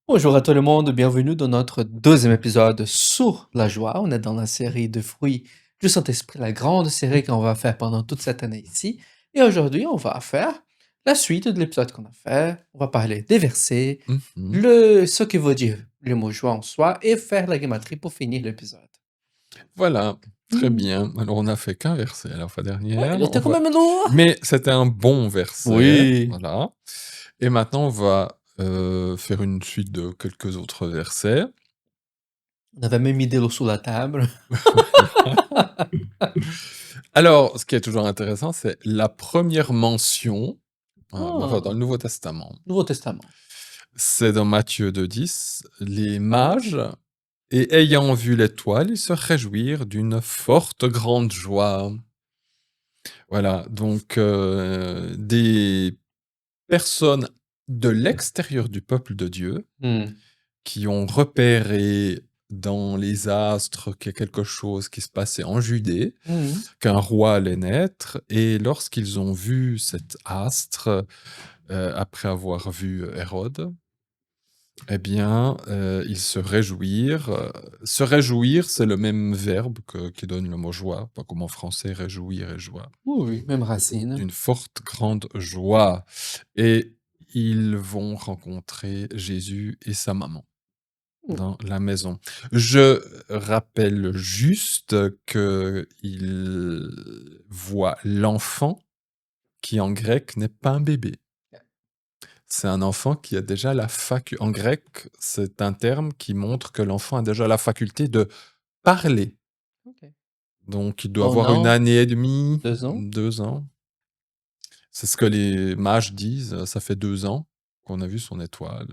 Bonjour à tout le monde, bienvenue dans notre deuxième épisode sur la joie. On est dans la série de fruits du Saint-Esprit, la grande série qu'on va faire pendant toute cette année ici. Et aujourd'hui, on va faire la suite de l'épisode qu'on a fait. On va parler des versets, Mmh. ce que veut dire le mot joie en soi et faire la gématrie pour finir l'épisode. Voilà, très Hmm. bien. Alors on n'a fait qu'un verset la fois Ouais, dernière, il on était quand va même lourd. mais c'était un bon verset, Oui. voilà. Et maintenant on va, faire une suite de quelques autres versets. On avait même mis de l'eau sous la table. Alors, ce qui est toujours intéressant, c'est la première mention, enfin dans Ah, le Nouveau Testament. Nouveau Testament. C'est dans Matthieu 2,10. Les mages, et ayant vu l'étoile, ils se réjouirent d'une forte grande joie. Voilà, donc des personnes de l'extérieur du peuple de Dieu Hmm. qui ont repéré dans les astres qu'il y a quelque chose qui se passait en Judée, Hmm. qu'un roi allait naître, et lorsqu'ils ont vu cet astre, après avoir vu Hérode, eh bien, ils se réjouirent. Se réjouir, c'est le même verbe qui donne le mot joie, pas comme en français réjouir et joie. Oui, oui, même racine. D'une forte grande joie. Et ils vont rencontrer Jésus et sa maman Hmm. dans la maison. Je rappelle juste qu'ils voient l'enfant qui en grec n'est pas un bébé. C'est un enfant qui a déjà la faculté. En grec, c'est un terme qui montre que l'enfant a déjà la faculté de parler. Ok. Donc, il doit Un avoir une an, année et demie, 2 ans. 2 ans. C'est ce que les mages disent, ça fait 2 ans qu'on a vu son étoile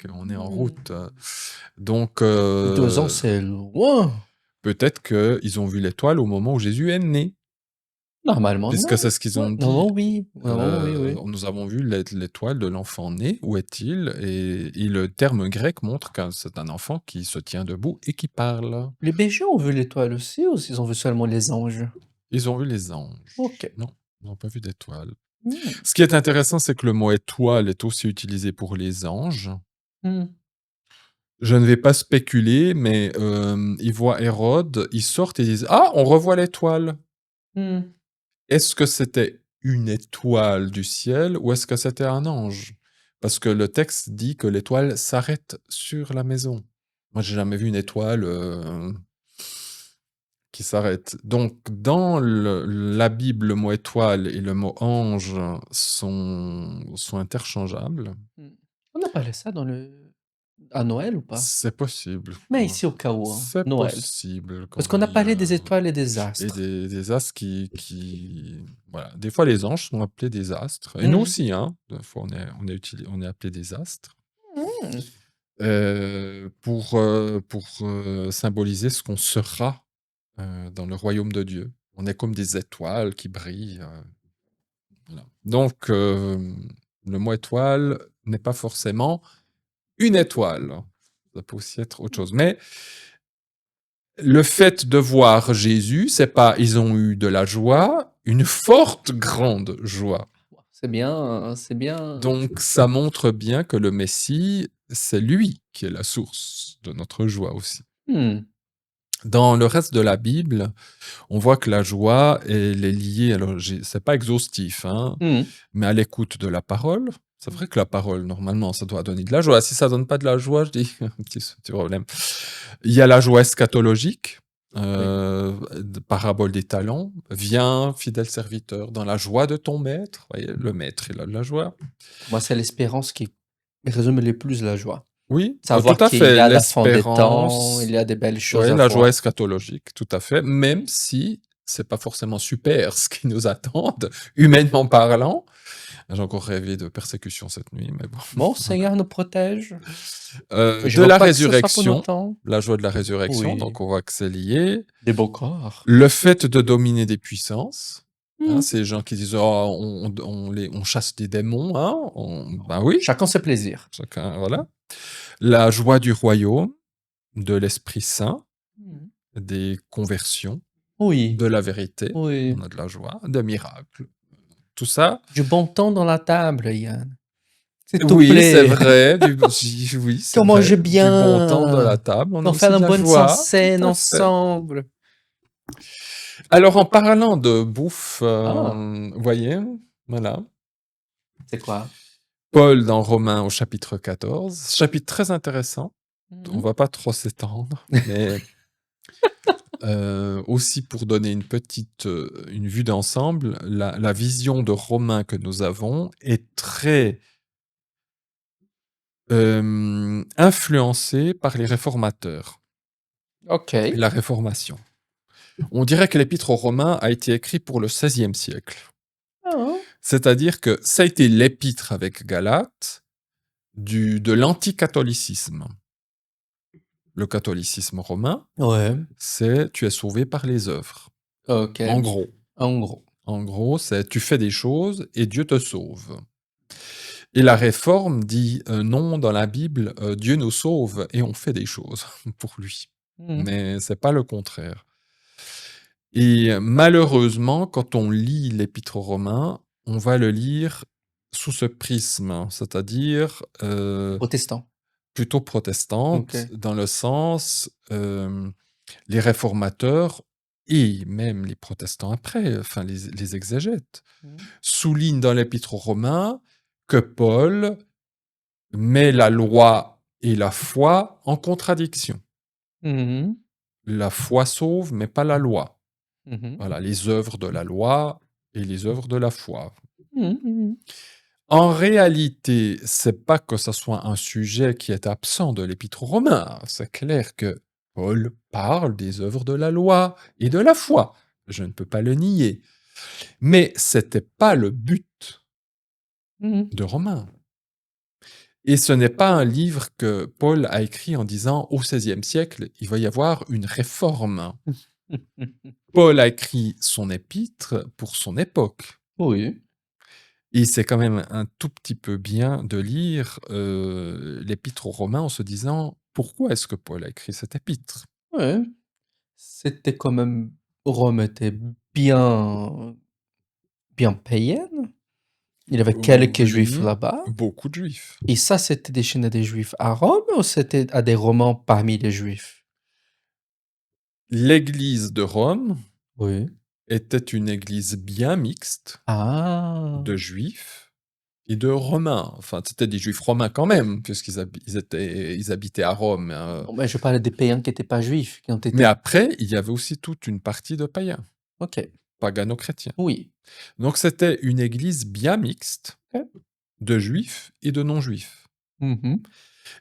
et qu'on est en Mmh. route. Donc, 2 ans, c'est loin. peut-être qu'ils ont vu l'étoile au moment où Jésus est né, Normalement, puisque non. c'est ce qu'ils Ouais, ont dit. normalement, oui. Normalement, oui, oui. Nous avons vu l'étoile de l'enfant né, où est-il? Et le terme grec montre que c'est un enfant qui se tient debout et qui parle. Les bergers ont vu l'étoile aussi ou s'ils ont vu seulement les anges? Ils ont vu les anges. OK. Non, ils n'ont pas vu d'étoile. Mmh. Ce qui est intéressant, c'est que le mot étoile est aussi utilisé pour les anges. Mmh. Je ne vais pas spéculer, mais ils voient Hérode, ils sortent et disent: «Ah, on revoit l'étoile». Mmh. Est-ce que c'était une étoile du ciel ou est-ce que c'était un ange? Parce que le texte dit que l'étoile s'arrête sur la maison. Moi, j'ai jamais vu une étoile, qui s'arrête. Donc dans la Bible, le mot étoile et le mot ange sont interchangeables. Mmh. On a parlé ça à Noël ou pas? C'est possible, Mais ici au cas où, hein, c'est Noël. possible Parce qu'on qu'on a aille, parlé des étoiles et des et astres. des astres qui voilà, des fois les anges sont appelés des astres et nous Mmh. aussi, hein, des fois on est appelés des astres, Mmh. pour symboliser ce qu'on sera, dans le royaume de Dieu. On est comme des étoiles qui brillent, voilà. Donc le mot étoile n'est pas forcément une étoile. Ça peut aussi être autre chose. Mais le fait de voir Jésus, c'est pas ils ont eu de la joie, une forte grande joie. C'est bien, c'est bien. Donc ça montre bien que le Messie, c'est lui qui est la source de notre joie aussi. Mmh. Dans le reste de la Bible, on voit que la joie, elle est liée, alors c'est pas exhaustif, hein, Mmh. mais à l'écoute de la parole. C'est vrai que la parole, normalement, ça doit donner de la joie. Si ça donne pas de la joie, je dis, un petit problème. Il y a la joie eschatologique, Oui. parabole des talents. Viens, fidèle serviteur, dans la joie de ton maître. Vous voyez, le maître, il a de la joie. Pour moi, c'est l'espérance qui résume le plus la joie. Oui, tout Savoir à qu'il y fait. a la fin des temps, il L'espérance, y a des belles choses ouais, à la joie voir. eschatologique, tout à fait. Même si c'est pas forcément super ce qui nous attend, humainement parlant. J'ai encore rêvé de persécution cette nuit, mais bon. Bon, Seigneur nous protège. Je De veux la pas que ce soit pour résurrection, longtemps. la joie de la résurrection, Oui, donc on voit que c'est lié. des beaux corps. Le fait de dominer des puissances, hein, Mmh. ces gens qui disent: «Oh, on chasse des démons», hein, bah oui, Chacun ses plaisirs. chacun, voilà. La joie du royaume, de l'Esprit Saint, Mmh. des conversions, Oui, de la vérité, oui. on a de la joie, des miracles, tout ça. Du bon temps dans la table, Yann. S'il te Oui, c'est plaît. vrai, oui, c'est Qu'on mange vrai, du bon temps de la bien. table, on a Qu'on fait aussi de une la bonne joie, scène tout à fait. ensemble. Alors, en parlant de bouffe, Ah, vous voyez, voilà, c'est quoi? Paul dans Romains au chapitre 14, chapitre très intéressant, on Mhm. va pas trop s'étendre, mais aussi pour donner une petite, une vue d'ensemble, la vision de Romains que nous avons est très, influencée par les réformateurs Ok. et la Réformation. On dirait que l'Épître aux Romains a été écrit pour le XVIe siècle. Ah, C'est-à-dire que ça a été l'Épître avec Galate de l'anticatholicisme. Le catholicisme romain, ouais. c'est tu es sauvé par les œuvres. Ok. En gros. En gros. En gros, c'est tu fais des choses et Dieu te sauve. Et la réforme dit non, dans la Bible, Dieu nous sauve et on fait des choses pour lui. Mhm. Mais c'est pas le contraire. Et malheureusement, quand on lit l'Épître aux Romains, on va le lire sous ce prisme, c'est-à-dire Protestant. plutôt Ok. protestante, dans le sens, les réformateurs et même les protestants après, enfin les exégètes, Mhm. soulignent dans l'Épître aux Romains que Paul met la loi et la foi en contradiction. Mhm. La foi sauve, mais pas la loi. Mhm. Voilà, les œuvres de la loi et les œuvres de la foi. Mhm. En réalité, c'est pas que ce soit un sujet qui est absent de l'Épître aux Romains. C'est clair que Paul parle des œuvres de la loi et de la foi. Je ne peux pas le nier. Mais c'était pas le but Mhm. de Romains. Et ce n'est pas un livre que Paul a écrit en disant au XVIe siècle, il va y avoir une réforme. Paul a écrit son épître pour son époque. Oui. Et c'est quand même un tout petit peu bien de lire l'épître aux Romains en se disant pourquoi est-ce que Paul a écrit cet épître. Ouais. C'était quand même Rome était bien bien païenne. Il y avait quelques juifs Oui, là-bas beaucoup de juifs. et ça, c'était destiné à des juifs à Rome ou c'était à des Romains parmi les juifs? L'église de Rome Oui. était une église bien mixte Ah! de juifs et de romains. Enfin, c'était des juifs romains quand même, puisqu'ils ils habitaient à Rome. Non, mais je parlais des païens qui étaient pas juifs, qui ont Mais été après, il y avait aussi toute une partie de païens, OK. pagano-chrétiens. Oui. Donc c'était une église bien mixte OK. de juifs et de non-juifs. Mmh.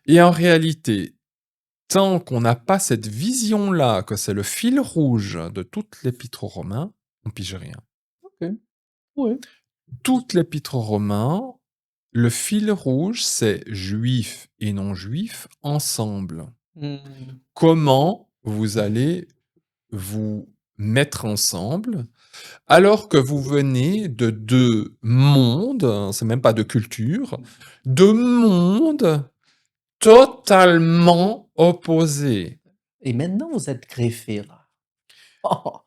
Et en réalité, tant qu'on n'a pas cette vision-là, que c'est le fil rouge de toute l'Épître aux Romains, on pige rien. OK. Ouais. Toute l'Épître aux Romains, le fil rouge, c'est juifs et non-juifs ensemble. Mmh. Comment vous allez vous mettre ensemble alors que vous venez de 2 mondes, hein, c'est même pas de culture, 2 mondes totalement opposés. Et maintenant, vous êtes greffés là.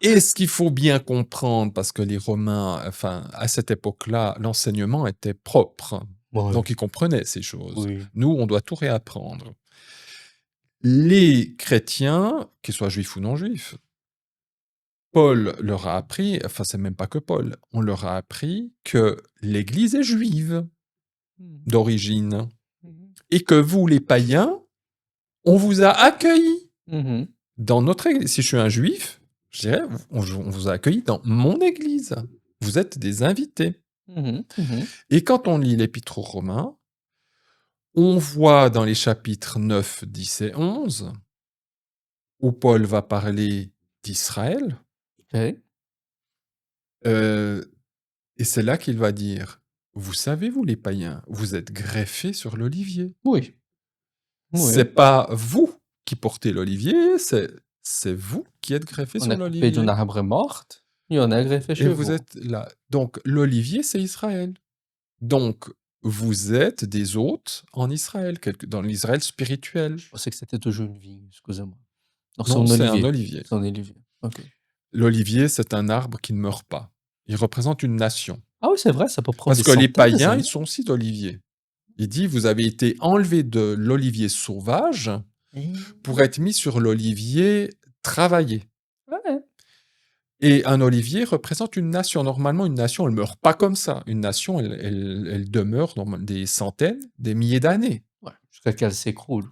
Et ce qu'il faut bien comprendre, parce que les Romains, enfin, à cette époque-là, l'enseignement était propre. Ouais. Donc ils comprenaient ces choses. Oui. Nous, on doit tout réapprendre. Les chrétiens, qu'ils soient juifs ou non juifs, Paul leur a appris, enfin c'est même pas que Paul, on leur a appris que l'Église est juive Mmh. d'origine Mmh. et que vous, les païens, on vous a accueillis Mmh. dans notre Église. Si je suis un juif, je dirais, on vous a accueillis dans mon Église. Vous êtes des invités. Mmh. Mmh. Et quand on lit l'Épître aux Romains, on voit dans les chapitres 9, 10 et 11, où Paul va parler d'Israël, OK. euh, et c'est là qu'il va dire, vous savez, vous les païens, vous êtes greffés sur l'olivier. Oui. C'est Oui. pas vous qui portez l'olivier, c'est vous qui êtes greffés On sur est coupé d'une l'olivier. arbre morte et on est greffé Et chez vous vous. êtes là. Donc l'olivier, c'est Israël. Donc vous êtes des hôtes en Israël, dans l'Israël spirituel. Je pensais que c'était toujours une vigne, excusez-moi. Donc c'est Non, un c'est un olivier. olivier. C'est un olivier. OK. L'olivier, c'est un arbre qui ne meurt pas. Il représente une nation. Ah oui, c'est vrai, ça peut prendre Parce des que les centaines des païens, ils années. sont aussi d'oliviers. Il dit: «Vous avez été enlevés de l'olivier sauvage pour être mis sur l'olivier travaillé». Ouais. Et un olivier représente une nation. Normalement, une nation, elle meurt pas comme ça. Une nation, elle demeure des centaines, des milliers d'années. Ouais, jusqu'à qu'elle s'écroule.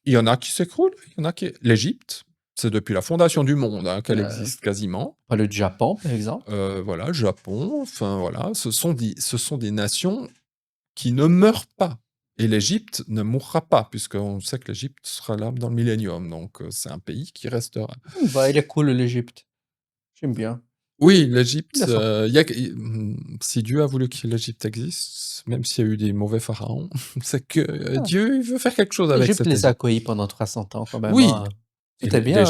Il y en a qui s'écroulent, il y en a qui l'Égypte, c'est depuis la fondation du monde, hein, qu'elle Heu, existe quasiment. pas le Japon, par exemple. Voilà, le Japon, enfin voilà, ce sont des nations qui ne meurent pas. Et l'Égypte ne mourra pas, puisqu'on sait que l'Égypte sera là dans le millénium, donc c'est un pays qui restera. Bah, il est cool l'Égypte. J'aime bien. Oui, Il l'Égypte, est sympa. si Dieu a voulu que l'Égypte existe, même s'il y a eu des mauvais pharaons, c'est que Ah, Dieu il veut faire quelque chose avec l'Égypte cette les a Égypte. accueillis pendant 300 ans quand même, Oui, hein. et C'était bien.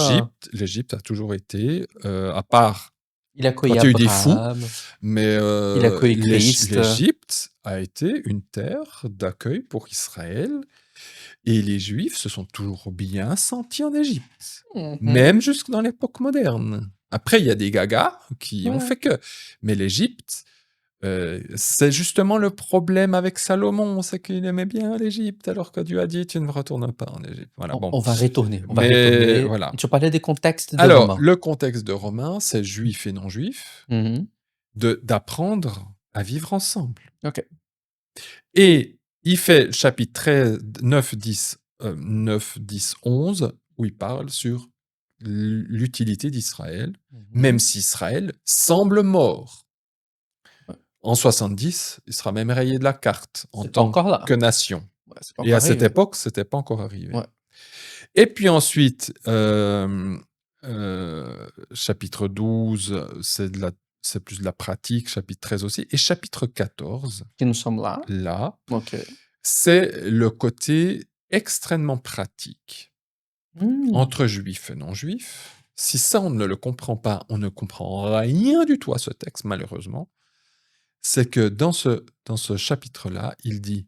l'Égypte a toujours été, à part Il a accueilli quand il y a eu des fous, Abraham, mais il a accueilli Christ. l'Égypte a été une terre d'accueil pour Israël et les Juifs se sont toujours bien sentis en Égypte, Mmh. même jusque dans l'époque moderne. Après, il y a des gagas qui ont Ouais. fait que, mais l'Égypte, c'est justement le problème avec Salomon, c'est qu'il aimait bien l'Égypte, alors que Dieu a dit: «Tu ne retournes pas en Égypte». Voilà, bon, On va retourner, on va mais retourner. voilà. Tu parlais des contextes de Alors, romans. le contexte de Romains, c'est juifs et non-juifs, Mmh. d'apprendre à vivre ensemble. OK. Et il fait chapitre 13, 9, 10, 9, 10, 11, où il parle sur l'utilité d'Israël, même Mmh. si Israël semble mort. Ouais. En 70, il sera même rayé de la carte en C'est pas tant encore là. que nation. Ouais, c'est pas Et encore à cette arrivé. époque, c'était pas encore arrivé. Ouais. Et puis ensuite, chapitre 12, c'est plus de la pratique, chapitre 13 aussi, et chapitre 14, Et nous sommes là. là, OK. c'est le côté extrêmement pratique Mmh. entre juifs et non-juifs. Si ça, on ne le comprend pas, on ne comprend rien du tout à ce texte, malheureusement. C'est que dans ce chapitre-là, il dit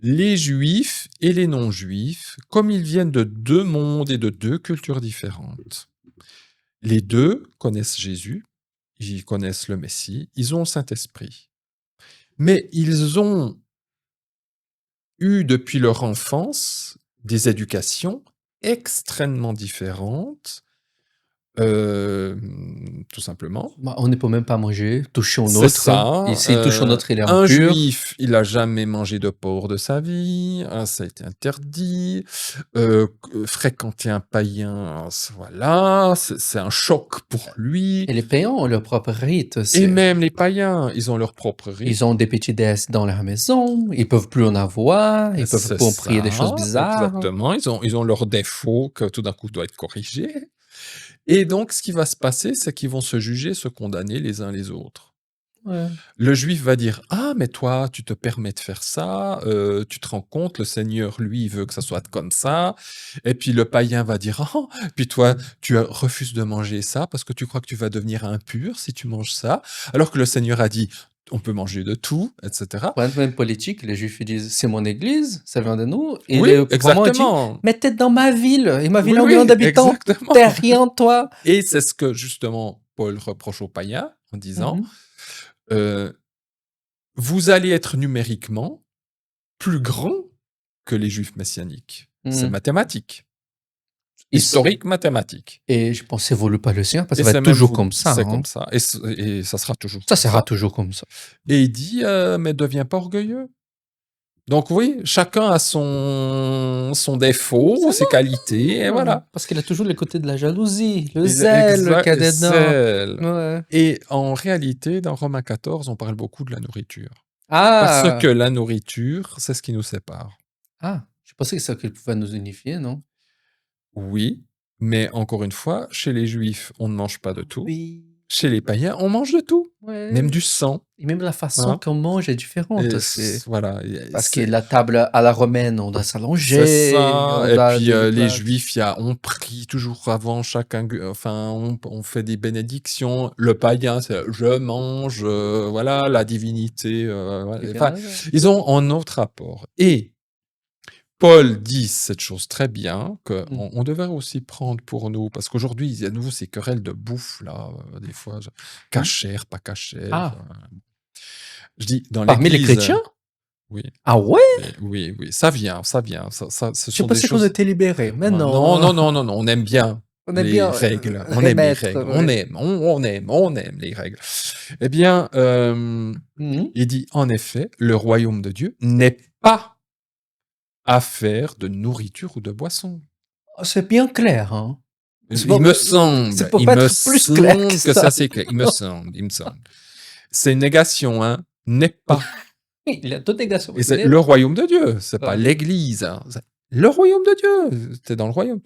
les juifs et les non-juifs, comme ils viennent de deux mondes et de deux cultures différentes, les deux connaissent Jésus, ils connaissent le Messie, ils ont le Saint-Esprit. Mais ils ont eu depuis leur enfance des éducations extrêmement différentes, tout simplement. Bah, on ne peut même pas manger, toucher au C'est nôtre. ça, Ici, touche au nôtre, il est un impur. juif, il a jamais mangé de porc de sa vie, ça a été interdit. Fréquenter un païen, voilà, c'est un choc pour lui. Et les païens ont leur propre rite Et aussi. même les païens, ils ont leur propre rite. Ils ont des petits déesses dans leur maison, ils peuvent plus en avoir, ils peuvent C'est pas prier des choses ça, bizarres. exactement. Ils ont leurs défauts que tout d'un coup doivent être corrigés. Et donc, ce qui va se passer, c'est qu'ils vont se juger, se condamner les uns les autres. Ouais. Le juif va dire: «Ah, mais toi, tu te permets de faire ça, tu te rends compte, le Seigneur, lui, il veut que ça soit comme ça». Et puis le païen va dire: «Ah, puis toi, tu refuses de manger ça parce que tu crois que tu vas devenir impur si tu manges ça, alors que le Seigneur a dit: "On peut manger de tout", et cetera». Point de vue politique, les Juifs ils disent: «C'est mon église, ça vient de nous» et Oui, les Romains disent: exactement. «Mais tu dans ma ville et ma ville Oui, a 1 000 000 oui, d'habitants, exactement. tu rien toi!» Et c'est ce que justement Paul reproche aux païens en disant: Mmh. «Heu, vous allez être numériquement plus grands que les juifs messianiques». C'est Mmh. mathématique, Ils s historique mathématique. et je pense: «C'est voulu par le Seigneur» parce que Et ça va c'est être même toujours voulu, comme ça, c'est hein. comme ça et ça sera toujours Ça comme sera ça. toujours comme ça. Et il dit: «Mais deviens pas orgueilleux». Donc oui, chacun a son défaut, C'est ses qualités et normal, voilà. parce qu'il a toujours le côté de la jalousie, le Il zèle qu'il y a dedans. zèle. Ouais. Et en réalité, dans Romains 14, on parle beaucoup de la nourriture. Parce que Ah! la nourriture, c'est ce qui nous sépare. Ah! Je pensais que c'est ça qui pouvait nous unifier, non? Oui, mais encore une fois, chez les juifs, on ne mange pas de tout. Oui. Chez les païens, on mange de tout, même Ouais. du sang, Et même la façon hein. qu'on mange est différente Et aussi. voilà, Parce que la table à la romaine, on doit c'est s'allonger, ça. on Et doit puis des les plats. juifs, on prie toujours avant chacun, enfin, on fait des bénédictions. Le païen, c'est je mange, voilà, la divinité. Voilà. Qui vient Enfin, avec. ils ont un autre rapport. Et Paul dit cette chose très bien, qu'on Mmh. on devrait aussi prendre pour nous, parce qu'aujourd'hui, il y a à nouveau ces querelles de bouffe, là, des fois, Mmh. cachère, pas cachère. Ah! Je dis, dans Parmi les l'Église, chrétiens? Oui, Ah ouais? oui, oui, ça vient, ce Je sont des pensais qu'on choses. était libérés, mais Non, non, non, non, non, non, on aime bien on aime les bien règles, on aime les remettre, règles, ouais. on aime les règles. Eh bien, Mhm. il dit en effet, le royaume de Dieu n'est pas affaire de nourriture ou de boisson. Oh, c'est bien clair, hein. C'est Il pas, me ça peut pas me être plus clair que semble que ça ça. c'est clair. Il me semble. C'est une négation, hein. N'est pas. Il a toute négation. Et c'est le royaume de Dieu, c'est pas Ouais. l'Église, hein. Le royaume de Dieu. T'es dans le royaume.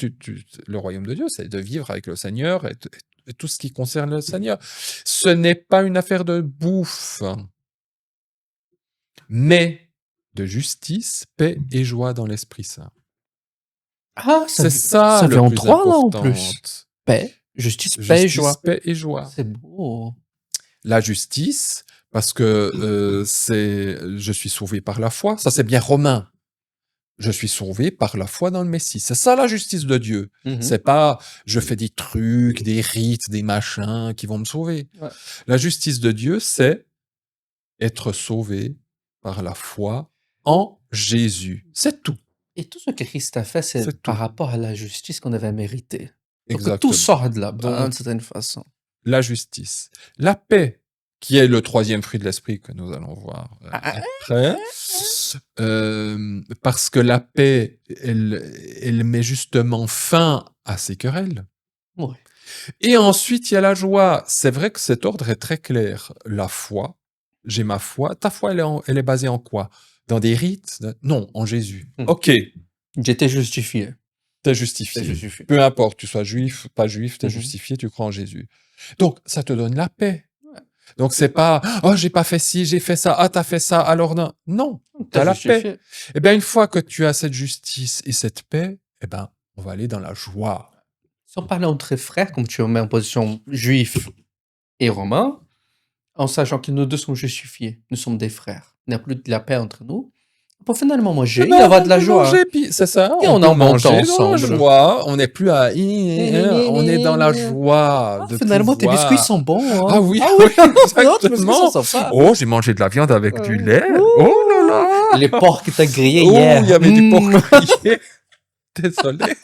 Le royaume de Dieu, c'est de vivre avec le Seigneur et tout ce qui concerne le Seigneur. Ce n'est pas une affaire de bouffe, mais de justice, paix et joie dans l'Esprit Saint. Ah, C'est ça ça le vient en plus 3 là en important. plus. Paix, justice, paix et Justice, joie. paix et joie. C'est beau. La justice, parce que je suis sauvé par la foi. Ça, c'est bien romain. Je suis sauvé par la foi dans le Messie. C'est ça la justice de Dieu. Mhm. C'est pas je fais des trucs, des rites, des machins qui vont me sauver. Ouais. La justice de Dieu, c'est être sauvé par la foi en Jésus. C'est tout. Et tout ce que Christ a fait, c'est C'est par tout. rapport à la justice qu'on avait méritée. Donc tout Exactement. sort de là-bas, Donc, d'une certaine façon. la justice. La paix, qui est le troisième fruit de l'esprit que nous allons voir après. Parce que la paix, elle met justement fin à ces querelles. Ouais. Et ensuite, il y a la joie. C'est vrai que cet ordre est très clair. La foi, j'ai ma foi. Ta foi, elle est basée en quoi? Dans des rites? Non, en Jésus. Hmm. Ok, J'étais justifié. t'es J'étais justifié. justifié. Peu importe, tu sois juif, pas juif, t'es Mhm. justifié, tu crois en Jésus. Donc, ça te donne la paix. Ouais. Donc, c'est pas, oh, j'ai pas fait ci, j'ai fait ça, ah, t'as fait ça, alors non. Non, T'es t'as la paix. justifié. Eh bien, une fois que tu as cette justice et cette paix, eh ben, on va aller dans la joie. Si on parlait entre frères, comme tu mets en position juif et romain, en sachant que nous deux sommes justifiés, nous sommes des frères. Il n'y a plus de la paix entre nous. Pour finalement manger, Eh il y ben, avoir de on la peut joie. manger, puis c'est ça, Et on on peut en monte manger dans la ensemble. joie. On n'est plus à, on est dans la joie de Finalement, tes biscuits sont pouvoir. bons. Ah Hein? oui, Ah oui, oui, non, tes biscuits sont exactement. sympas. Oh, j'ai mangé de la viande avec du lait. Oh là là. Les porcs que t'as grillés Oh, hier. il y avait du porc grillé. Désolé.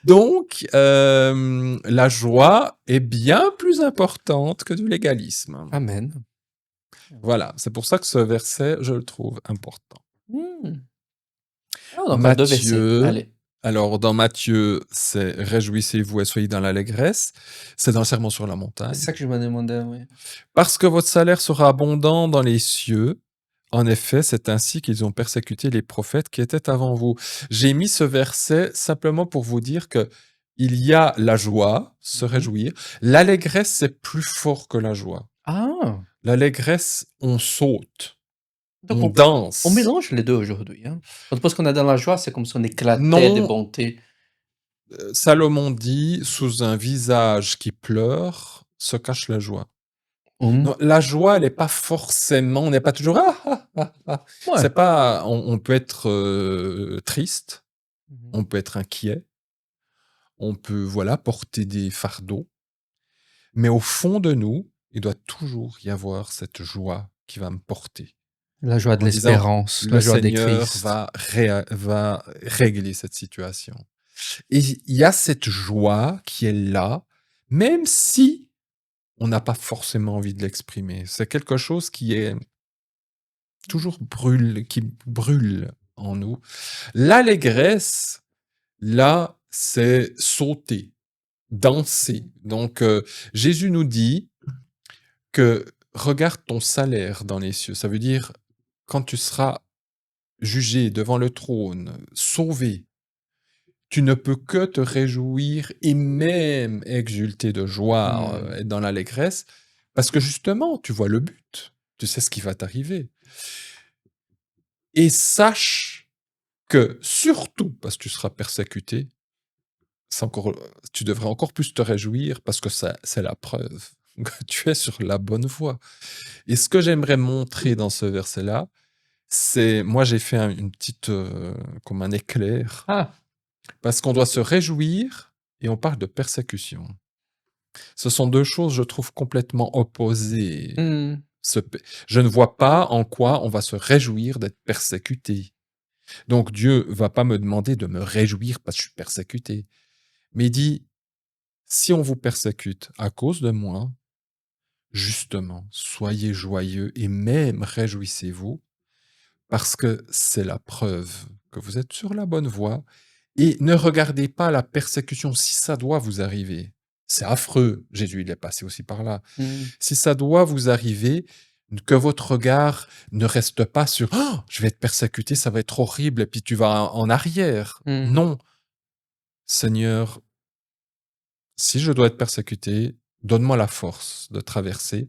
Donc, la joie est bien plus importante que du légalisme. Amen. Voilà, c'est pour ça que ce verset, je le trouve important. Ah, on a encore deux versets. Matthieu, Allez. alors dans Matthieu, c'est réjouissez-vous et soyez dans l'allégresse. C'est dans le Sermon sur la montagne. C'est ça que je me demandais, oui. Parce que votre salaire sera abondant dans les cieux. En effet, c'est ainsi qu'ils ont persécuté les prophètes qui étaient avant vous. J'ai mis ce verset simplement pour vous dire que il y a la joie, se réjouir. L'allégresse, c'est plus fort que la joie. Ah, L'allégresse, on saute, donc on danse. on mélange les deux aujourd'hui. Hein. Parce qu'on est dans la joie, c'est comme si on éclatait Non. de bonté. Salomon dit, sous un visage qui pleure, se cache la joie. Non, la joie, elle n'est pas forcément, on n'est pas toujours Ouais. C'est pas, on peut être triste, on peut être inquiet, on peut voilà porter des fardeaux, mais au fond de nous, il doit toujours y avoir cette joie qui va me porter. La joie de En disant, l'espérance, la le joie des Seigneur Christ. va régler cette situation. Et il y a cette joie qui est là, même si on n'a pas forcément envie de l'exprimer. C'est quelque chose qui est toujours qui brûle en nous. L'allégresse, là, c'est sauter, danser. Donc, Jésus nous dit que regarde ton salaire dans les cieux. Ça veut dire, quand tu seras jugé devant le trône, sauvé, tu ne peux que te réjouir et même exulter de joie, être dans l'allégresse, parce que justement, tu vois le but, tu sais ce qui va t'arriver. Et sache que, surtout parce que tu seras persécuté, tu devrais encore plus te réjouir parce que c'est la preuve que tu es sur la bonne voie. Et ce que j'aimerais montrer dans ce verset-là, c'est, moi j'ai fait une petite, comme un éclair, parce qu'on doit se réjouir et on parle de persécution. Ce sont deux choses, je trouve, complètement opposées. Je ne vois pas en quoi on va se réjouir d'être persécuté. Donc Dieu va pas me demander de me réjouir parce que je suis persécuté. Mais il dit, si on vous persécute à cause de moi, justement, soyez joyeux et même réjouissez-vous, parce que c'est la preuve que vous êtes sur la bonne voie. Et ne regardez pas la persécution si ça doit vous arriver. C'est affreux. Jésus, il est passé aussi par là. Mmh. Si ça doit vous arriver, que votre regard ne reste pas sur «Oh, je vais être persécuté, ça va être horrible», et puis tu vas en arrière. Mmh. Non, Seigneur, si je dois être persécuté, donne-moi la force de traverser,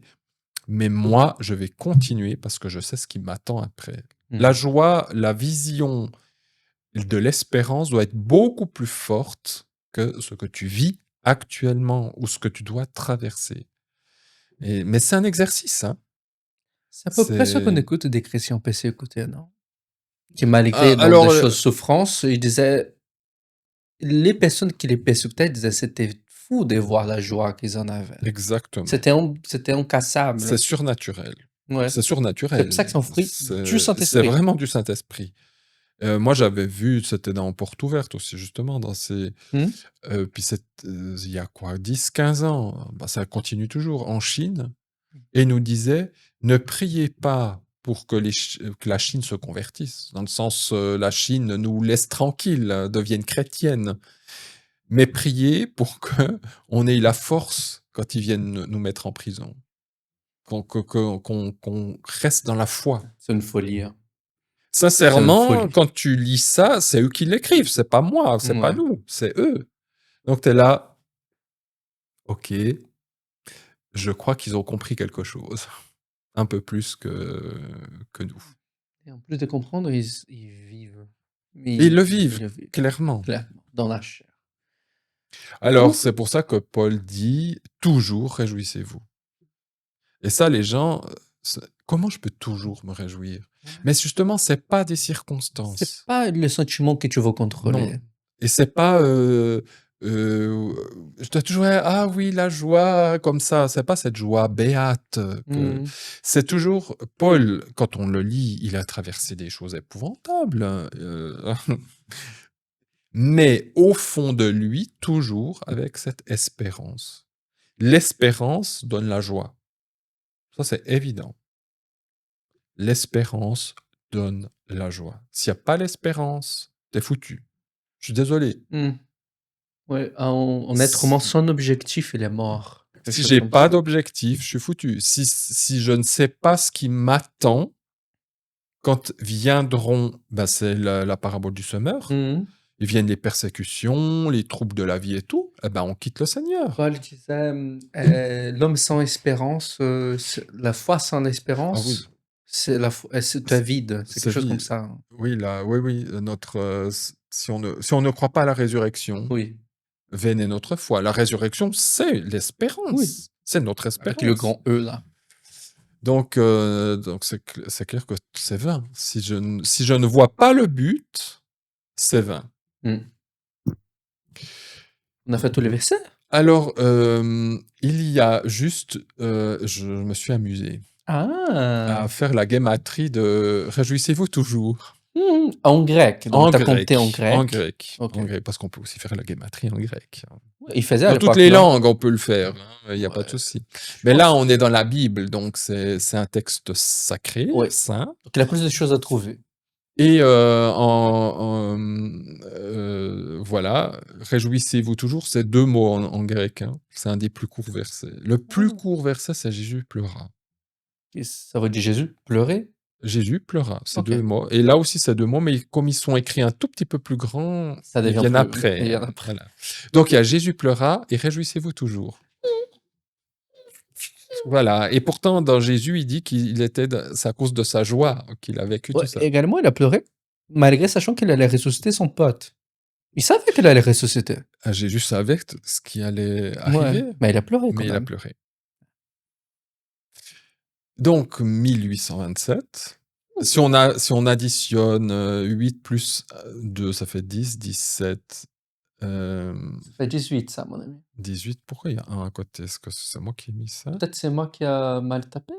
mais moi, je vais continuer parce que je sais ce qui m'attend après. La Mmh. joie, la vision de l'espérance doit être beaucoup plus forte que ce que tu vis actuellement ou ce que tu dois traverser. Mais c'est un exercice, hein. C'est à peu près ce qu'on C'est écoute des chrétiens persécutés, non? Qui malgré donc des alors, choses souffrances, ils disaient les personnes qui les persécutaient disaient: «C'était fou de voir la joie qu'ils en avaient». exactement. C'était incassable. C'est surnaturel. Ouais. C'est C'est pour surnaturel. ça qu'ils sont fruits du C'est Saint-Esprit. vraiment du Saint-Esprit. Moi, j'avais vu, c'était dans Porte Ouverte aussi, justement, dans ces Mmh. puis il y a quoi? 10, 15 ans, bah, ça continue toujours, en Chine, et il nous disait: «Ne priez pas pour que la Chine se convertisse, dans le sens, la Chine nous laisse tranquilles, devienne chrétienne, mais priez pour qu'on ait la force quand ils viennent nous mettre en prison, qu'on reste dans la foi». C'est une folie, hein. C'est une Sincèrement, folie. quand tu lis ça, c'est eux qui l'écrivent, c'est pas moi, c'est pas Ouais. nous, c'est eux. Donc tu es là: «OK, je crois qu'ils ont compris quelque chose, un peu plus que nous». Et en plus de comprendre, ils vivent. Et ils Ils le vivent, ils le vivent, clairement. clairement, dans la chair. Alors, OK. c'est pour ça que Paul dit: «Toujours réjouissez-vous». Et ça, les gens, comment je peux toujours me réjouir? Ouais. Mais justement, c'est pas des C'est circonstances. pas le sentiment que tu veux Non. contrôler. Et c'est pas, heu, je dois toujours dire: «Ah oui, la joie», comme ça. C'est pas cette joie béate, que Mmh. c'est toujours Paul, quand on le lit, il a traversé des choses épouvantables, hein, mais au fond de lui, toujours avec cette espérance. L'espérance donne la joie. Ça, c'est évident. L'espérance donne la joie. S'il y a pas l'espérance, tu es foutu. Je suis désolé. Mmh. Ouais, un être humain S sans objectif, il est mort. Quelque Si chose j'ai comme pas ça. d'objectif, je suis foutu. Si je ne sais pas ce qui m'attend quand viendront, bah, c'est la parabole du semeur, Mmh. ils viennent les persécutions, les troubles de la vie et tout, eh ben, on quitte le Seigneur. Paul disait, «L'homme sans espérance, c'est la foi sans Ah oui, espérance, c'est la foi c'est un c vide». C'est quelque c'est chose comme vie. ça, hein. Oui, là, oui, oui, notre, s si on ne croit pas à la résurrection, Oui, vaine est notre foi. La résurrection, c'est oui, l'espérance, c'est notre avec le espérance. grand E là. Donc c'est clair que c'est vain. Si je ne vois pas le but, c'est vain. Mmh. On a fait tous les versets? Alors, il y a juste, je me suis amusé à Ah! faire la guématrie de «Réjouissez-vous toujours», Mmh. En grec, donc tu as compté en en grec. grec, OK. en grec, parce qu'on peut aussi faire la guématrie en grec, hein. Ouais, il faisait à Dans toutes l'époque, les non? langues, on peut le faire, hein, il y a pas de Ouais, souci. je Mais là, pense on est dans la Bible, donc c'est un texte sacré, oui, saint. donc il a plus de choses à trouver. Et voilà, «Réjouissez-vous toujours», c'est 2 mots en grec, hein. C'est un des plus courts versets. Le plus Ah, court verset, c'est «Jésus pleura». et ça veut dire Jésus pleurer? Jésus pleura, c'est OK, 2 mots, et là aussi c'est 2 mots, mais comme ils sont écrits un tout petit peu plus grands, ça ils devient viennent plus après, il y en hein, a après. voilà. Donc il y a «Jésus pleura» et «Réjouissez-vous toujours». Voilà, et pourtant dans Jésus, il dit qu'il était c'est à cause de sa joie qu'il a vécu tout Ouais, ça. également il a pleuré, malgré sachant qu'il allait ressusciter son pote. Il savait qu'il allait ressusciter. Ah, Jésus savait ce qui allait Ouais, arriver, mais il a pleuré quand mais il a même. pleuré. Donc 1827, si on additionne, 8 plus, 2, ça fait 10, 17, Ça fait 18 ça, à mon ami. 18. Pourquoi il y a un à côté? Est-ce que c'est moi qui ai mis ça? Peut-être c'est moi qui a mal tapé?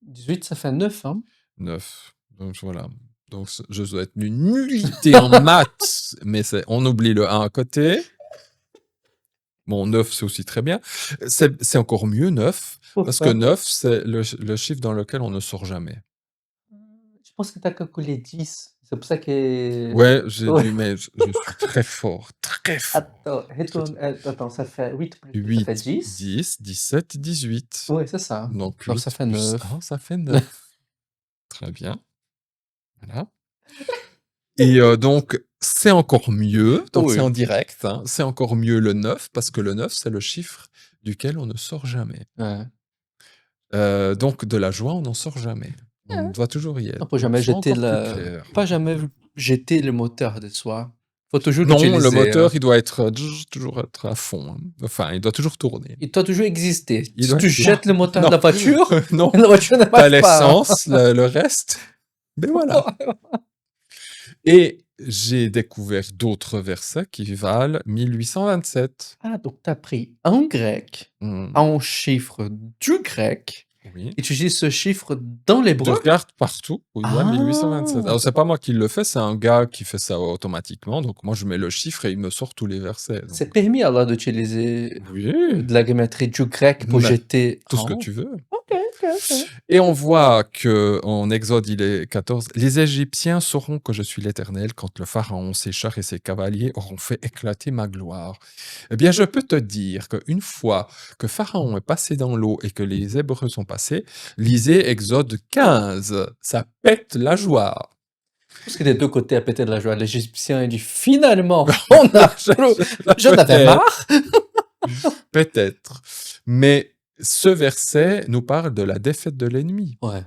18, ça fait 9, hein? 9. Donc voilà. Donc je dois être une nullité en maths, mais on oublie le 1 à côté. Bon, 9, c'est aussi très bien. C'est encore mieux, 9, parce que Pourquoi? 9, c'est le chiffre dans lequel on ne sort jamais. Je pense que tu as calculé 10. C'est pour ça que Ouais, j'ai ouais. dû, mais je suis très fort, très fort. Attends, retourne, attends, ça fait 8 plus 2, ça fait 8, 10. 10, 17, 18. Oui, c'est ça. Donc Donc ça 8 fait plus 9. 1, ça fait 9. Très bien. Voilà. Et donc, c'est encore mieux, donc c'est Oui. en direct, hein, c'est encore mieux le 9, parce que le 9, c'est le chiffre duquel on ne sort jamais. Ouais. Donc de la joie, on n'en sort jamais. On doit toujours y On être. peut Donc jamais c'est jeter encore plus le clair. pas jamais jeter le moteur de soi. Faut toujours Non, le l'utiliser, hein. moteur, il doit être toujours être à fond, hein. Enfin, il doit toujours tourner. Il doit toujours exister. Il Si doit tu jettes le moteur de non, la voiture, non, la voiture ne tu marche pas, hein. l'essence, le reste, mais voilà. Et j'ai découvert d'autres versets qui valent 1827. Ah, donc tu as pris un grec, Mmh. un chiffre du grec, Oui. et tu utilises ce chiffre dans Je l'hébreu? regarde partout où il y a 1827. Ah! Alors c'est pas moi qui le fais, c'est un gars qui fait ça automatiquement, donc moi je mets le chiffre et il me sort tous les versets, donc C'est permis alors d'utiliser, oui, de la géométrie du grec pour mais jeter tout ce que oh! tu veux. OK, OK, OK. Et on voit qu'en Exode, il est 14, les Égyptiens sauront que je suis l'Éternel quand le pharaon, ses chars et ses cavaliers auront fait éclater ma gloire. Eh bien, je peux te dire qu'une fois que pharaon est passé dans l'eau et que les Hébreux sont passés, lisez Exode 15, ça pète la joie. Parce que des 2 côtés à péter de la joie. L'Égyptien a dit: «Finalement, on a j'en avais Peut-être, marre!» peut-être. Mais ce verset nous parle de la défaite de l'ennemi. Ouais.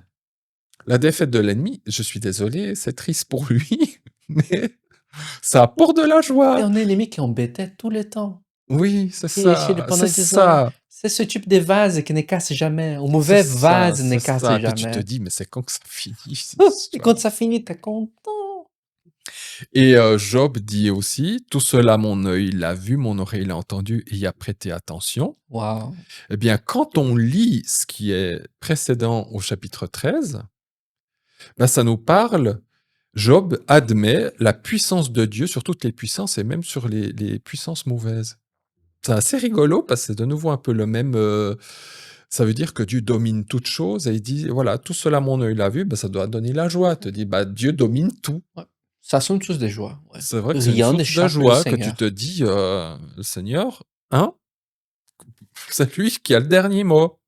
La défaite de l'ennemi, je suis désolé, c'est triste pour lui, mais ça apporte de la Et joie. un ennemi qui embêtait tout le temps. Oui, c'est Qui est chez lui ça, pendant c'est 10 ans. ça, C'est ce type de vase qui ne casse jamais. Un c'est mauvais ça, vase ne c'est casse ça, que tu te jamais. dis: «Mais c'est quand que ça finit cette Et histoire?» quand ça finit, tu es content. Et Job dit aussi: «Tout cela mon œil l'a vu, mon oreille l'a entendu et y a prêté attention». Waouh! Eh bien, quand on lit ce qui est précédent au chapitre 13, ben, ça nous parle. Job admet la puissance de Dieu sur toutes les puissances et même sur les puissances mauvaises. C'est assez rigolo parce que c'est de nouveau un peu le même. Ça veut dire que Dieu domine toute chose et il dit voilà, tout cela mon œil l'a vu, ben, ça doit donner la joie. Te dit bah, Dieu domine tout. Ouais. Ça sont une source de joie, ouais. C'est vrai que c'est une Rien source de n'échappe le joie que tu te Seigneur. dis le Seigneur, hein, c'est lui qui a le dernier mot.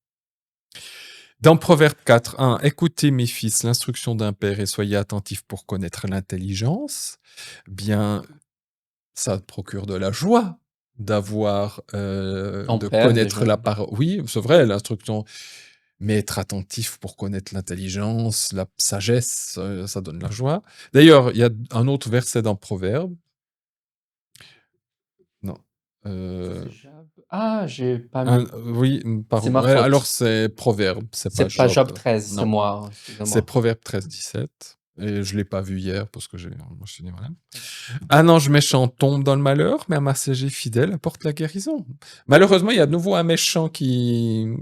Dans Proverbe 4, 1, écoutez mes fils l'instruction d'un père et soyez attentifs pour connaître l'intelligence. Bien, ça procure de la joie d'avoir, Ton de père connaître déjà. la parole. Oui, c'est vrai, l'instruction, mais être attentif pour connaître l'intelligence, la sagesse, ça donne la joie. D'ailleurs, il y a un autre verset dans Proverbe. Non, C'est Job. Ah, j'ai pas un mis. oui, C'est pardon. ma Ouais, alors faute. c'est Proverbe, c'est pas C'est pas Job. Job 13, c'est Non, moi, c'est excusez-moi. Proverbe 13, 17 et je l'ai pas vu hier parce que moi je me suis dit voilà. Un ange méchant tombe dans le malheur, mais un messager fidèle apporte la guérison. Malheureusement, il y a de nouveau un méchant qui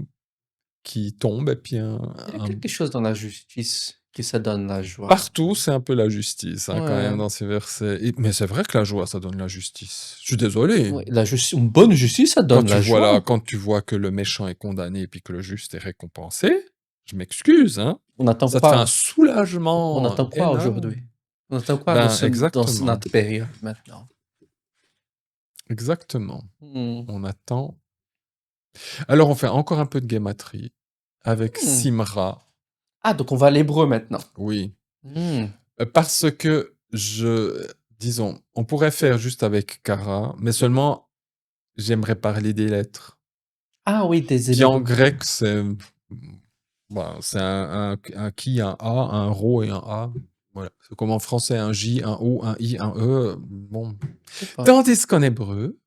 tombe et puis Il y a un quelque chose dans la justice qui ça donne la joie. partout, c'est un peu la justice, hein, quand même Ouais. dans ces versets mais c'est vrai que la joie, ça donne la justice. Je suis désolé. Ouais, une bonne justice, ça donne la joie. Quand tu vois que le méchant est condamné et puis que le juste est récompensé, je m'excuse, hein, On attend ça te fait un quoi? On soulagement attend quoi énorme. aujourd'hui? On attend quoi Ben, dans exactement, notre période maintenant? exactement. Mmh. On attend. Alors on fait encore un peu de guématrie avec Mmh. Simra. Ah, donc on va à l'hébreu maintenant. Oui, Mmh. parce que disons, on pourrait faire juste avec Kara, mais seulement j'aimerais parler des lettres. Ah oui, des Qui en éléments. grec, c'est un qui, un a, un rho et un a. Voilà. C'est comme en français, un j, un o, un i, un e. Bon. Je sais pas. Tandis qu'en hébreu,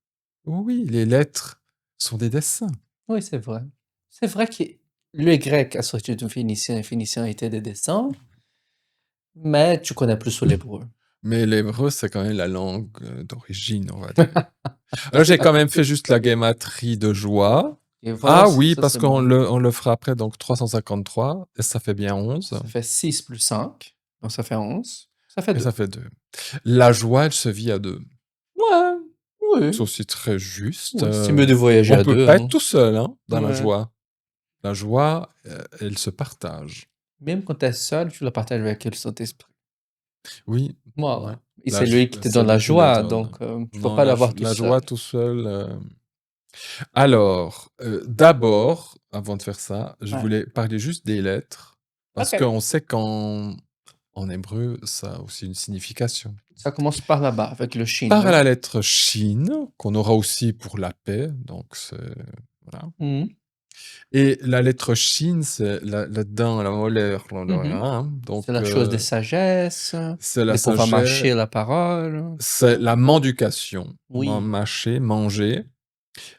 oui, les lettres sont des dessins. Oui, c'est vrai. C'est vrai que le grec a sorti d'une finition, une finition était des dessins, mais tu connais plus sur l'hébreu. Mais l'hébreu, c'est quand même la langue d'origine, on va dire. Alors, j'ai quand même fait juste la guématrie de joie. Et voilà, Ah oui, ça parce c'est qu'on bon. le fera après, donc 353, et ça fait bien 11, Ça fait 6 plus 5, donc ça fait 11. Ça fait et 2. ça fait 2. La joie, elle se vit à 2. Ouais, C'est oui, aussi très juste. oui, c'est mieux de voyager On à peut 2, pas être hein. tout seul, hein, dans la Ouais. joie. La joie, elle se partage. Même quand tu es seul, tu la partages avec le Saint-Esprit. Oui, ouais. Voilà. Et c'est lui qui te C'est donne la lui qui le joie, donne. donc tu peux Non, pas l'avoir tout la seul. joie tout seul. Alors, d'abord, avant de faire ça, je Ouais. voulais parler juste des lettres, parce OK. qu'on sait qu'en hébreu, ça a aussi une signification. Ça commence par là-bas, avec le shin, Par oui. la lettre Shin, qu'on aura aussi pour la paix, donc c'est voilà. Mmh. Et la lettre Shin, c'est la dent, la molaire, Mmh. hein, C'est donc la chose des sagesses, c'est la de pouvoir sagesse, mâcher la parole. c'est la mendication, Oui. mâcher, manger.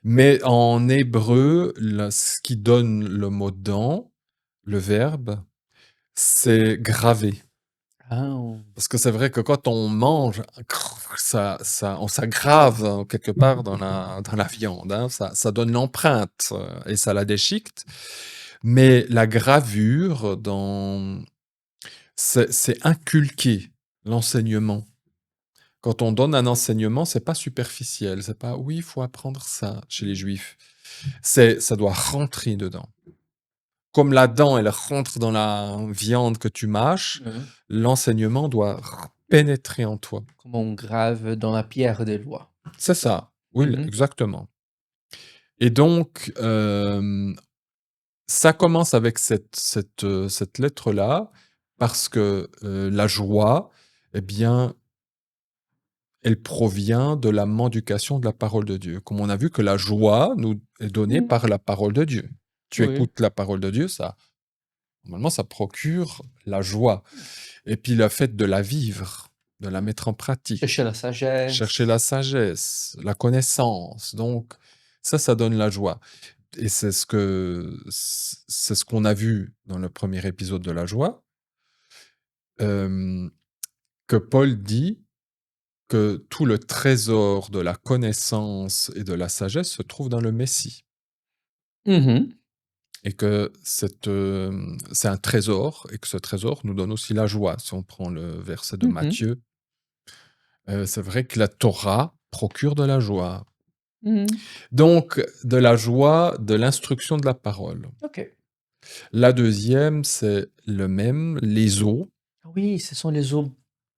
Mais en hébreu, ce qui donne le mot dent, le verbe, c'est gravé. Ah! Parce que c'est vrai que quand on mange, on s'aggrave quelque part dans la viande, hein, ça donne l'empreinte et ça la déchiquette. Mais la gravure, c'est inculquer l'enseignement. Quand on donne un enseignement, c'est pas superficiel, c'est pas oui, il faut apprendre ça chez les juifs. Ça doit rentrer dedans. Comme la dent, elle rentre dans la viande que tu mâches, Mmh. l'enseignement doit pénétrer en toi. Comme on grave dans la pierre des lois. C'est ça, oui, Mmh. exactement. Et donc, ça commence avec cette lettre-là, parce que la joie, eh bien, elle provient de la mendication de la parole de Dieu. Comme on a vu que la joie nous est donnée Mmh. par la parole de Dieu. Tu Oui. écoutes la parole de Dieu, normalement, ça procure la joie. Et puis le fait de la vivre, de la mettre en pratique, Chercher la chercher sagesse. la sagesse, la connaissance. Donc ça donne la joie. Et c'est ce qu'on a vu dans le premier épisode de la joie, euh, que Paul dit que tout le trésor de la connaissance et de la sagesse se trouve dans le Messie. Mmh. Et que c'est un trésor, et que ce trésor nous donne aussi la joie. Si on prend le verset de Mmh. Matthieu, c'est vrai que la Torah procure de la joie. Mmh. Donc, de la joie de l'instruction de la parole. OK. La deuxième, c'est le même, les eaux. Ah oui, ce sont les eaux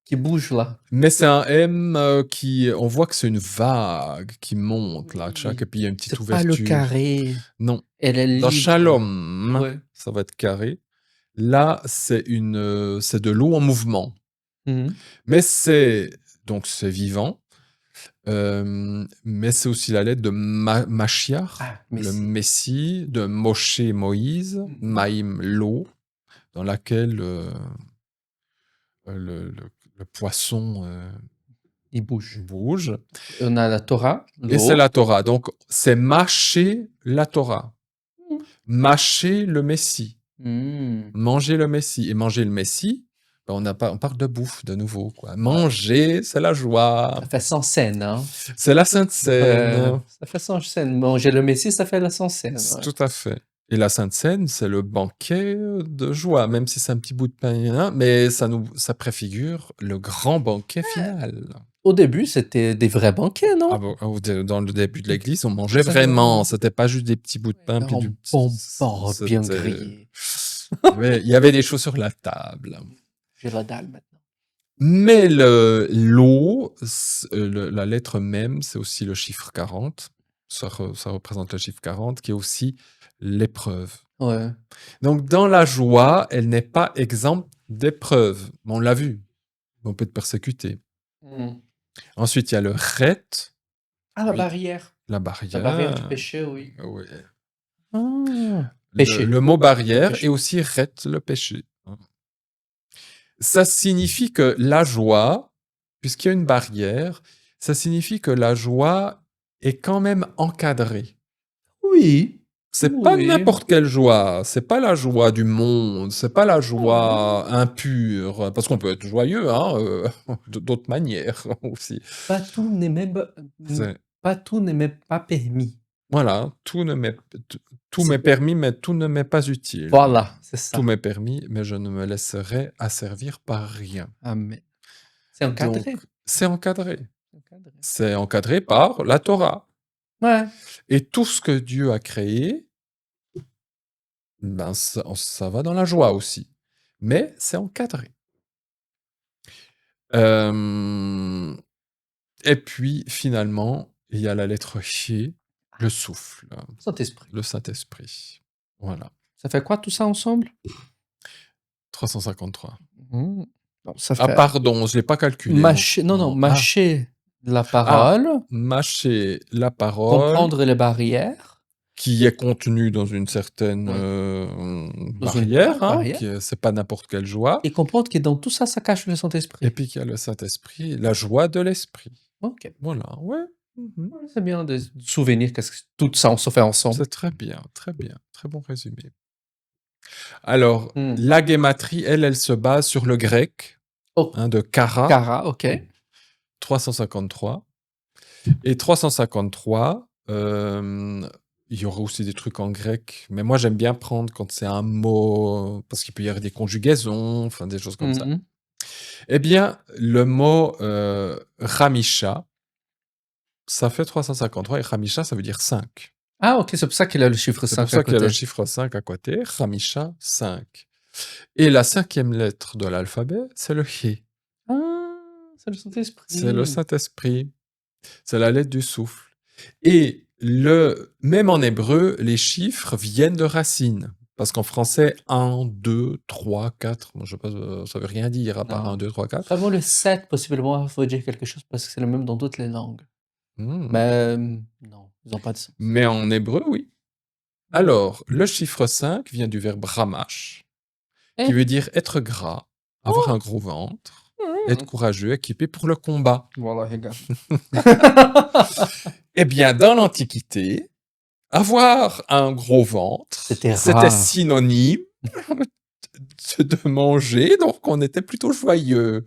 qui bougent là. Mais c'est un M on voit que c'est une vague qui monte là, tchac, et Oui. puis il y a une petite C'est pas le ouverture. carré, Non. elle est Dans libre. Shalom, Ouais. ça va être carré. Là, c'est de l'eau en mouvement. Mmh. Mais c'est vivant, mais c'est aussi la lettre de Machiach, Ah, le Messie. Messie, de Moshe, Moïse, Mmh. Maïm, l'eau, dans laquelle le poisson Il bouge. bouge. On a la Torah, Et c'est l'eau. la Torah. Donc, c'est mâcher la Torah, Mmh. mâcher le Messie, Mmh. manger le Messie. Et manger le Messie, ben, on parle de bouffe de nouveau, quoi. Ouais. Manger, c'est la joie, Ça fait sans scène, hein. c'est la Sainte Ouais, Seine. ça fait sans scène. Manger le Messie, ça fait la sans scène, ouais. Tout à fait. Et la Sainte Seine, c'est le banquet de joie, même si c'est un petit bout de pain, hein, mais ça préfigure le grand banquet final. Au début, c'était des vrais banquets, Ah non? bon, dans le début de l'Église, on mangeait Ça fait vraiment. C'était pas juste des petits bouts de pain, puis en du bon porc bien c'était grillé. il y avait des choses sur la table. J'ai la dalle maintenant. Mais l'eau, la lettre même, c'est aussi le chiffre 40. Ça représente le chiffre 40, qui est aussi l'épreuve. Ouais. Donc, dans la joie, elle n'est pas exempte d'épreuves. On l'a vu. On peut être persécuté. Mmh. Ensuite, il y a le chet, Ah, la oui, barrière. la La barrière du barrière. péché, oui. Oui. Ah! Le, Péché, le mot barrière péché. est aussi chet, le péché. Ça signifie que la joie, puisqu'il y a une barrière, ça signifie que la joie est quand même encadrée. Oui, C'est pas oui. n'importe quelle joie, c'est pas la joie du monde, c'est pas la Ouais. joie impure, parce qu'on peut être joyeux, hein, d'autres manières aussi. Pas tout n'est même, C'est pas tout n'est même pas permis. Voilà, tout m'est permis, mais tout ne m'est pas utile. Voilà, c'est Tout ça. m'est permis, mais je ne me laisserai asservir par rien. Amen. C'est Donc, encadré. c'est encadré. Encadré. C'est encadré par la Torah. Ouais. Et tout ce que Dieu a créé, ben ça va dans la joie aussi. Mais c'est encadré. Et puis, finalement, il y a la lettre Ch, le souffle, Saint-Esprit. le Saint-Esprit. Voilà. Ça fait quoi tout ça ensemble? 353. Mmh. Non, ça Ah, fait pardon, je ne l'ai pas calculé. mâcher, non, Non. mâcher la Ah, parole, mâcher la parole comprendre les barrières, qui est contenue dans une certaine Oui. Dans une barrière, barrière, c'est pas n'importe quelle joie. et comprendre que dans tout ça, ça cache le Et Saint-Esprit. puis qu'il y a le Saint-Esprit, la joie de l'esprit. Ok. Voilà, ouais. Mhm. Ouais, c'est bien de se souvenir que tout ça, on se fait ensemble. C'est très bien, très bien. Très bon résumé. Alors, Hmm. la guématrie, elle se base sur le grec, Oh, de Kara, Cara, ok. 353. Et 353, il y aura aussi des trucs en grec, mais moi j'aime bien prendre quand c'est un mot, parce qu'il peut y avoir des conjugaisons, enfin des choses comme ça. Mhm. Eh bien, le mot Ramisha, ça fait 353, et Ramisha, ça veut dire 5. Ah, ok, c'est pour ça qu'il a le chiffre C'est pour 5 à ça qu'il y a le côté. chiffre 5 à côté, Ramisha, 5. Et la 5e lettre de l'alphabet, c'est le He. Ah, c'est le Saint-Esprit. C'est le Saint-Esprit. C'est la lettre du souffle. Et même en hébreu, les chiffres viennent de racines. Parce qu'en français, 1, 2, 3, 4, je sais pas, ça veut rien dire à part Non. 1, 2, 3, 4. Seulement le 7, possiblement, il faut dire quelque chose parce que c'est le même dans toutes les langues. Hmm. Mais non, ils n'ont pas de sens. Mais en hébreu, oui. Alors, le chiffre 5 vient du verbe ramash, qui Eh, veut dire être gras, avoir un gros ventre, être courageux, équipé pour le combat. Voilà, regarde. Eh bien, dans l'Antiquité, avoir un gros ventre, C'était c'était rare. synonyme de manger, donc on était plutôt joyeux.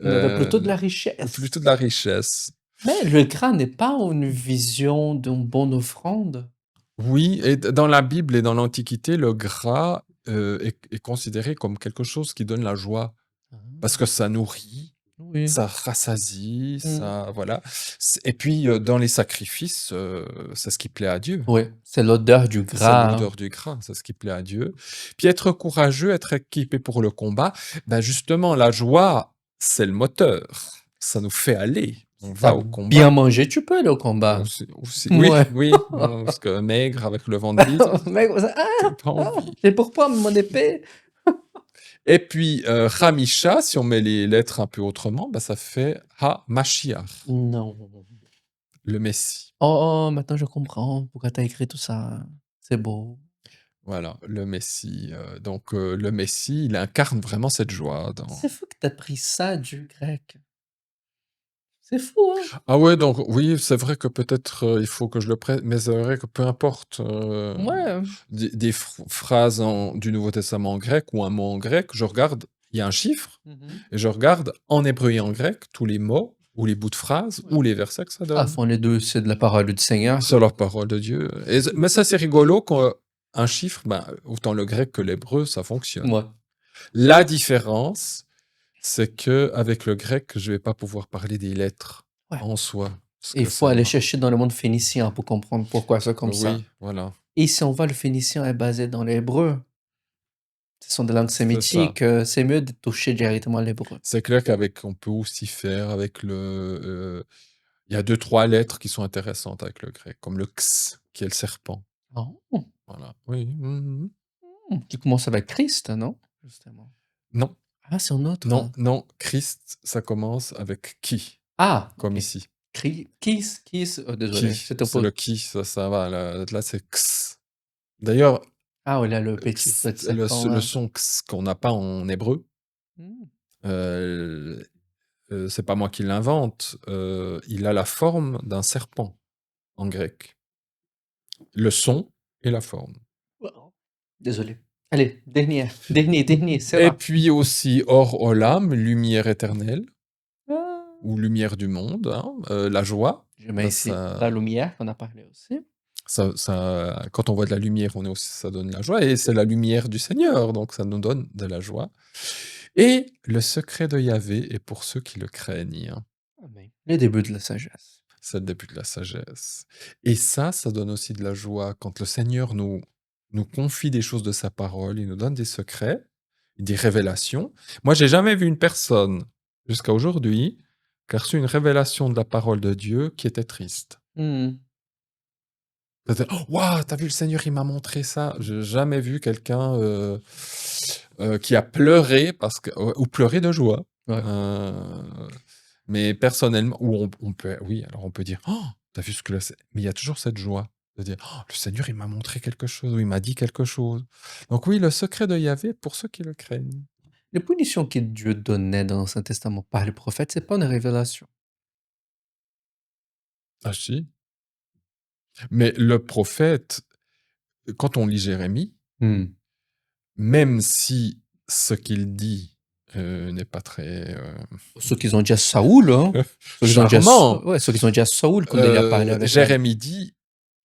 On avait plutôt de la richesse. Plutôt de la richesse. Mais le gras n'est pas une vision d'une bonne offrande. Oui, et dans la Bible et dans l'Antiquité, le gras est considéré comme quelque chose qui donne la joie, parce que ça nourrit, Oui. ça rassasie, Mm. ça voilà. Et puis dans les sacrifices, c'est ce qui plaît à Dieu. Oui, c'est l'odeur du C'est gras. l'odeur du gras, c'est ce qui plaît à Dieu. Puis être courageux, être équipé pour le combat, ben justement, la joie, c'est le moteur. Ça nous fait aller. On va au combat. Bien manger, tu peux aller au combat. Oui, Ouais. oui, parce que maigre avec le ventre vide, Mec, t'as pas envie. c'est pourquoi mon épée. Et puis, Hamisha, si on met les lettres un peu autrement, ben ça fait Ha-Mashiach, Non. le Messie. Oh, maintenant je comprends pourquoi tu as écrit tout ça. C'est beau. Voilà, le Messie. Donc, le Messie, il incarne vraiment cette joie. C'est fou que tu as pris ça du grec. C'est fou, hein? Ah ouais, donc oui, c'est vrai que peut-être il faut que je le prenne, mais c'est vrai que peu importe Ouais. des phrases du Nouveau Testament en grec ou un mot en grec, je regarde, il y a un chiffre, et je regarde en hébreu et en grec tous les mots ou les bouts de phrases ou les versets que ça À donne. fond, les deux, c'est de la parole du Seigneur. C'est la parole de Dieu. Mais ça, c'est rigolo qu'un chiffre, ben, autant le grec que l'hébreu, ça fonctionne. Ouais. La différence, c'est que avec le grec, je vais pas pouvoir parler des lettres Ouais. en soi. Il faut aller chercher dans le monde phénicien pour comprendre pourquoi c'est comme ça. Oui, voilà. Et si on voit le phénicien est basé dans l'hébreu, ce sont des langues C'est ça. sémitiques, c'est mieux de toucher directement l'hébreu. C'est clair on peut aussi faire avec il y a 2-3 lettres qui sont intéressantes avec le grec, comme le x, qui est le serpent. Oh. Voilà. Oui. Qui commence avec Christ, non? Justement. Non, Ah, c'est un autre. non, Christ, ça commence avec qui, Ah, comme ok. ici. Kiss. Désolé. Qui, C'était c'est pour... le qui, ça va, là c'est x. D'ailleurs, Ah, oui, là, le petit le serpent, là. son x qu'on n'a pas en hébreu, Hmm. c'est pas moi qui l'invente, il a la forme d'un serpent en grec. Le son et la forme. Wow. Désolé. Allez, dernier, c'est Et là. puis aussi Or Olam, lumière éternelle, Ah. ou lumière du monde, la joie. Je mets Ben, ici ça, la lumière qu'on a parlé aussi. quand on voit de la lumière, on est aussi, ça donne de la joie, et c'est la lumière du Seigneur, donc ça nous donne de la joie. Et le secret de Yahvé est pour ceux qui le craignent. Amen. Les débuts de la sagesse. C'est le début de la sagesse. Et ça donne aussi de la joie quand le Seigneur nous confie des choses de sa parole, il nous donne des secrets, des révélations. Moi, j'ai jamais vu une personne, jusqu'à aujourd'hui, qui a reçu une révélation de la parole de Dieu qui était triste. Mmh. C'était: «Oh, waouh, tu vu, le Seigneur, il m'a montré ça». J'ai jamais vu quelqu'un, qui a pleuré parce que ou pleuré de joie. Ouais. Heu, mais personnellement, ou on peut, oui, alors on peut dire: «Oh, tu vu ce que le Sei», mais il y a toujours cette joie de dire: «Oh, le Seigneur, il m'a montré quelque chose, ou il m'a dit quelque chose». Donc oui, le secret de Yahvé pour ceux qui le craignent. Les punitions que Dieu donnait dans l'Ancien Testament par les prophètes, c'est pas une révélation. Ah si, mais le prophète, quand on lit Jérémie, Mmh. même si ce qu'il dit, n'est pas très, Ceux qui ont dit à Saoul, hein. Ceux qui ont dit à S charmant, ouais, ceux qui ont dit à Saoul quand il a parlé avec la Jérémie dit: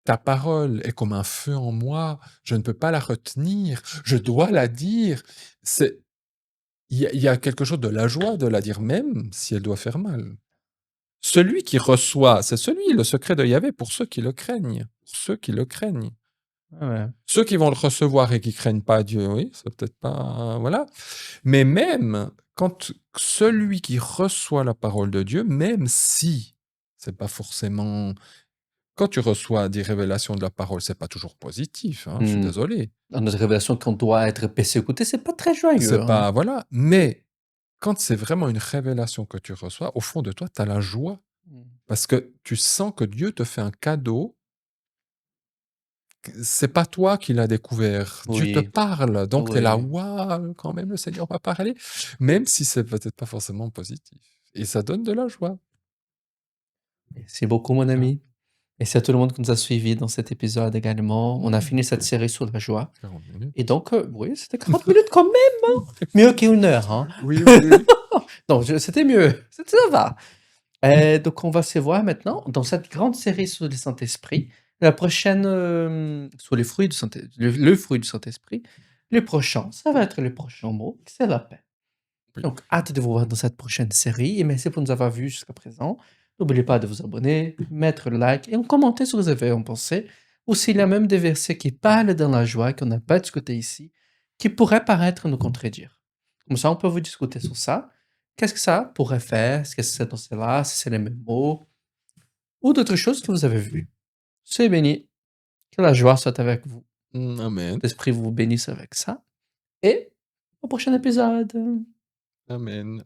«Ta parole est comme un feu en moi, je ne peux pas la retenir, je dois la dire». C'est il y a quelque chose de la joie de la dire, même si elle doit faire mal. Celui qui reçoit, c'est celui, le secret de Yahvé pour ceux qui le craignent, pour ceux qui le craignent. ouais. Ceux qui vont le recevoir et qui craignent pas Dieu, oui, c'est peut-être pas, voilà. Mais même quand celui qui reçoit la parole de Dieu, même si c'est pas forcément, quand tu reçois des révélations de la parole, c'est pas toujours positif, hein, je suis Mmh. désolé. Dans notre révélation qu'on doit être persécuté, c'est pas très joyeux, C'est hein. pas, voilà, mais quand c'est vraiment une révélation que tu reçois, au fond de toi, tu as la joie Mmh. parce que tu sens que Dieu te fait un cadeau. C'est pas toi qui l'as découvert, Dieu te Oui, parle, donc tu es là: oui. «Waouh, quand même le Seigneur m'a parlé», même si c'est peut-être pas forcément positif, et ça donne de la joie. Merci beaucoup, mon Ah, ami. Merci à tout le monde qui nous a suivis dans cet épisode également. On a mmh, fini cette série sur la joie 40 minutes. et donc, oui, c'était 40 minutes quand même, hein! Mieux qu'1 heure, hein. Oui, oui, oui. Non, je c'était mieux, ça va. Donc on va se voir maintenant dans cette grande série sur le Saint-Esprit. La prochaine, sur les fruits du Saint le fruit du Saint-Esprit. Le prochain, ça va être le prochain mot, c'est la paix. Oui. Donc hâte de vous voir dans cette prochaine série et merci pour nous avoir vus jusqu'à présent. N'oubliez pas de vous abonner, mettre le like et en commenter ce que vous avez en pensé. Ou s'il y a même des versets qui parlent dans la joie qu'on n'a pas discuté ici, qui pourraient paraître nous contredire. Comme ça, on peut vous discuter sur ça. Qu'est-ce que ça pourrait faire? Est-ce que c'est dans cela? Si c'est les mêmes mots? Ou d'autres choses que vous avez vues. Soyez bénis. Que la joie soit avec vous. Amen, L'Esprit vous bénisse avec ça. Et au prochain épisode. amen.